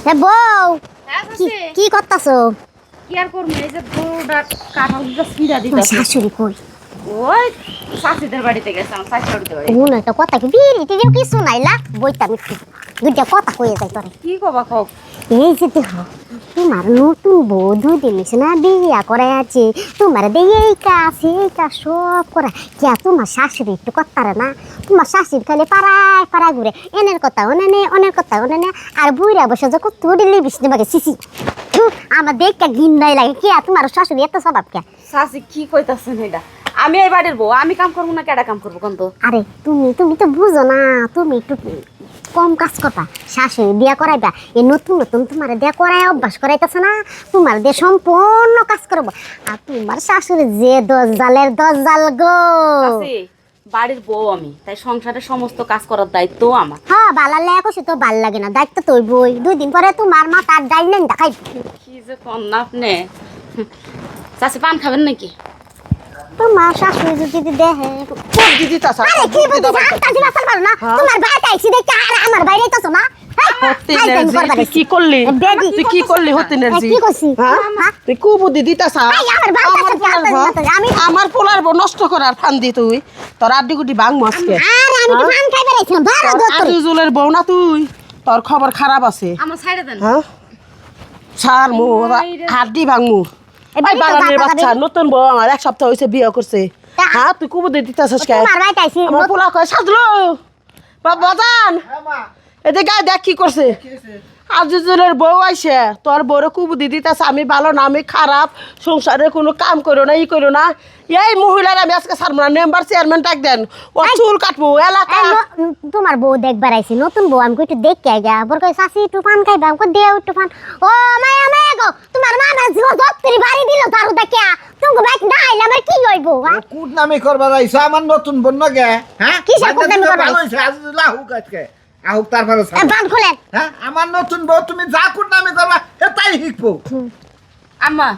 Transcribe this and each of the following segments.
হে বউ হ্যাঁ কি চাচি কি করতাছো? কি আর করবো এই যে বউটা কাঁঠাল দুটো সিরা দিতেছে শাশুড়ি কই? ওই চাচিদের বাড়িতে গেছে আমার চাচি বাড়িতে বাড়ি কোন একটা কথা কি বিড়ি টিভিও কিছু নাইলা বইতা মিঠি দুইটা কথা কইয়া যাই তোরে। কি কবা খব এই যে দেখো তোমার নতুন বউ 2 দিন হইছে না বিয়া করে আছে, তোমার দিয়ে এই কাজ সব করা কে তোমার শাশুড়ি একটু করতারে না? তোমার শাশুড়ি খালি পাড়ায় পাড়ায় ঘুরে এনের কথা ওনে অনের কথা ওনে আর বুইরা বসে যে কত দিলি বিষ্ণু বাগে সিসি আমার দেখতে ঘিন নাই লাগে কে তোমার শাশুড়ি এত স্বভাব কে? চাচি কি কইতাছেন এটা? আমি এই বাড়ির বউ, আমি কাম করবো না কেডা কাম করবো কোন তো? আরে তুমি তো বুঝো না, তুমি একটু কম কাজ করবা, শাশুড়ি বিয়া করাইবা এই নতুন তোমার দিয়া করাই অভ্যাস করাইতেছে না, তোমার দিয়ে সম্পূর্ণ কাজ করবো। আর তোমার শাশুড়ি যে 10 জালের 10 জাল গো। চাচি বাড়ির বউ আমি, তাই সংসারের সমস্ত কাজ করার দায়িত্ব আমার। হ্যাঁ বালার লেয়া কষি তো ভাল লাগে না, দায়িত্ব তোর বই 2 দিন পরে তোমার মা তার ডাইলেন দেখাই। কি যে কন না আপনি। চাচি পান খাবেন নাকি? তোমার শাশুড়ি যদি দেখে দিদি তাসা আরে কি বুঝি আটা দিবা পারবা না, তোমার বাইরে আইছি দেখে আর আমার বাইরে আইতাছো না? কি করলি? বেডি তুই কি করলি হতিনের জি? কি কইছি? তুই কু বুদ্ধি দিতাসা? এই আমার বাইরে আমি আমার পোলার নষ্ট করার ফান্দি তুই তোর আড্ডি গুটি ভাঙমু আজকে। আর আমি তো ফান খাই বেরাইছিলাম বারো দত্তর। আদিজুলের বউ না তুই, তোর খবর খারাপ আছে। আমার সাইডে দেন। হ্যাঁ ছাড় মু হাড্ডি ভাঙমু। এই বাগানের বাচ্চা নতুন বউ আমার 1 সপ্তাহ হইছে বিয়ে করছে। হ্যাঁ তুই কু বুদ্ধি দিতাছিস কে? তোমার বাইরে আইছি আমার পোলা কয় সাজলো বাবাজান এদিকে গায়ে দেখ কি করছে। আজিজুলের বউ আইসে তোর বউরে কুবুদ্ধি দিতেছে আমি ভালো না আমি খারাপ, সংসারে কোনো কাম করো না ই করো না। এই মহিলার আমি আজকে ছাড়বো না, মেম্বার চেয়ারম্যান ডাক দেন ও চুল কাটবো এলাকা। তোমার বউ দেখবার আইছি নতুন বউ, আমি একটু দেখে আইগা বর কই চাচি একটু পান খাইবা, আমি কই দেও একটু পান। ও মায়া মায়া গো তোমার মামা জীবন দপ্তরি বাড়ি দিল তারু দেখিয়া তুমি বাইক না আইলে আমার কি হইব? কুট নামে করবার আইছো আমার নতুন বন্য গে। হ্যাঁ কিসের কুটনামি করবার ভালো হইছে আজিজুল্লাহ হুক আজকে আহুক তারপরে বান খুলেন। হ্যাঁ আমার নতুন বউ তুমি যা কুট নামে করবা তাই শিখবো। আম্মা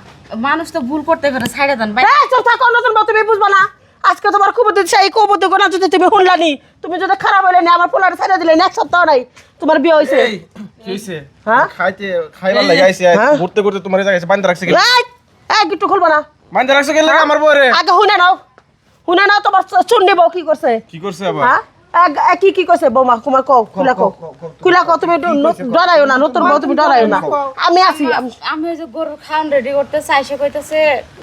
মানুষ তো ভুল করতে পারে, সাইডে দেন ভাই। এই চুপ থাকো, নতুন বউ তুমি বুঝবা না। আজকে তোমার কুবুদ্ধি সেই কুবুদ্ধি গোনা যদি তুমি শুনলানি, তুমি যদি খারাপ হইলে না আমার পোলার ছেড়ে দিলে 1 সপ্তাহ নাই তোমার বিয়ে হইছে। এই কি হইছে? হ্যাঁ? খাইবার লাগি আইছে হ্যাঁ? ঘুরতে ঘুরতে তোমার জায়গায় বান্ধা রাখছে গেল। এই গিট্টু খুলবা না। বান্ধা রাখছে গেল আমার বউরে। আগে শুনে নাও তোমার চুন্ডি বউ কি করছে। কি করছে আবার? হ্যাঁ কি করছে বৌমা তোমার কও খুলা কও তুমি ডরাইও না, নতুন বউ তুমি ডরাইও না, আমি আছি। আমি ওই যে গরুর খাওয়ান রেডি করতেছে, আইসে কইতেছে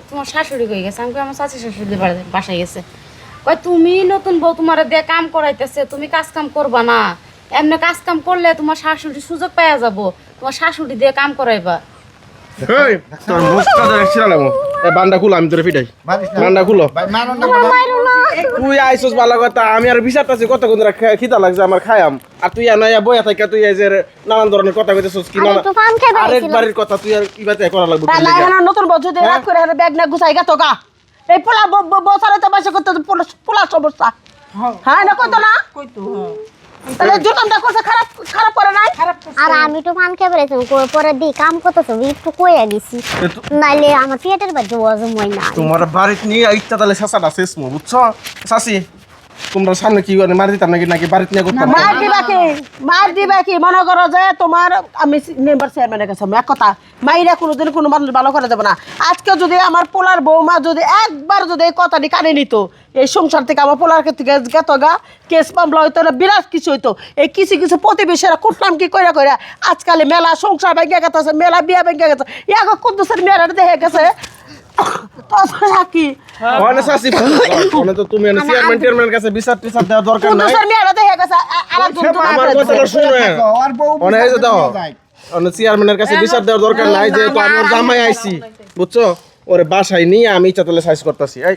তোমার শাশুড়ি কই গেছে। আমি কই আমার চাচি শাশুড়ি বাসায় গেছে। কই তুমি নতুন বউ তোমার দিয়ে কাম করাইতেছে, তুমি কাজ কাম করবা না, এমনি কাজ কাম করলে তোমার শাশুড়ি সুযোগ পাওয়া যাবো, তোমার শাশুড়ি দিয়ে কাম করাইবা। এই তোর মুখটা দেখছিলাম এই বান্ডা খুলো আমি তোরে পিটাই। বান্ডা খুলো। ভাই মারো না তুই আইছস ভালো কথা, আমি আর বিচারতাছি কত কোন খিদা লাগছে আমার খায়াম, আর তুই আনাইয়া বইয়া থাকা তুই এই যে নানান ধরনের কথা কইতেছস কি না একটু পান খাইবা আরেকবারের কথা তুই আর কি বাতে করা লাগবে না না নতুন বউ যদি রাগ করে ব্যাগ না গুছাই গা তো গা এই পোলা বউ সারা তো বাসা করতে পোলা সমস্যা। হ্যাঁ না কইতো না তাহলে জুতামটা করছে খারাপ করে নাই। আর আমি তো পান খাই বেরাইছি পরে দি কাম করতেছো একটু কইয়া গেছি নাইলে আমার পেটের বাড়ি ওয়াজম হয় না। তোমার বাড়িতে নিয়ে ইচ্ছা তাহলে শাসাটা শেষ মো বুঝছো শাসি তোমরা সামনে কি করে মার দিতাম নাকি নাকি বাড়িতে নিয়ে করতাম। মার দিবা কি মনে করো যে তোমার আমি মেম্বার চেয়ারম্যানের কাছে এক কথা মাইরা কোনোদিন কোনো মানুষ ভালো করা যাবে না। আজকে যদি আমার পোলার বৌমা যদি একবার যদি এই কথাটি কানে নিত এই সংসার থেকে আমার পোলার থেকে গেত গা কেস মামলা হইতো না, বিরাট কিছু হইতো। এই কিছু প্রতিবেশীরা কুটলাম কি কইরা কইরা আজকাল মেলা সংসার ভেঙে গেছে, মেলা বিয়া ভেঙে গেছে, এখন কুদ্দুসের মেয়েরা দেখে গেছে কি ওখানে শাসি ওখানে তো তুমি চেয়ারম্যান টিয়ারম্যানের কাছে বিচার টিচার দেওয়ার দরকার নাই। কুদ্দুসের মেয়েরা দেখে গেছে আমার কথাটা শুনে আর বউ অনেক দাও অনেক চেয়ারম্যানের কাছে বিচার দেওয়ার দরকার নাই, যে তো আমার জামাই আইছি বুঝছো ওরে বাসায় নিয়ে আমি চাতালে সাইজ করতেছি। এই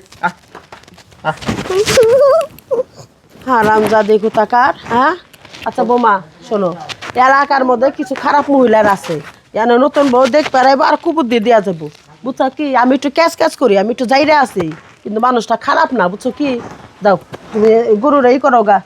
হারামজাদি কোথাকার। হ্যাঁ আচ্ছা বৌমা শোনো, এলাকার মধ্যে কিছু খারাপ মহিলার আছে, জানো নতুন বউ দেখ পারাইবো আর কুবুদ্ধি দেওয়া যাবো বুঝছো কি। আমি একটু ক্যাচ করি, আমি একটু যাইরে আছি কিন্তু মানুষটা খারাপ না বুঝছো কি। দাও তুমি গরুরা ই করো গা।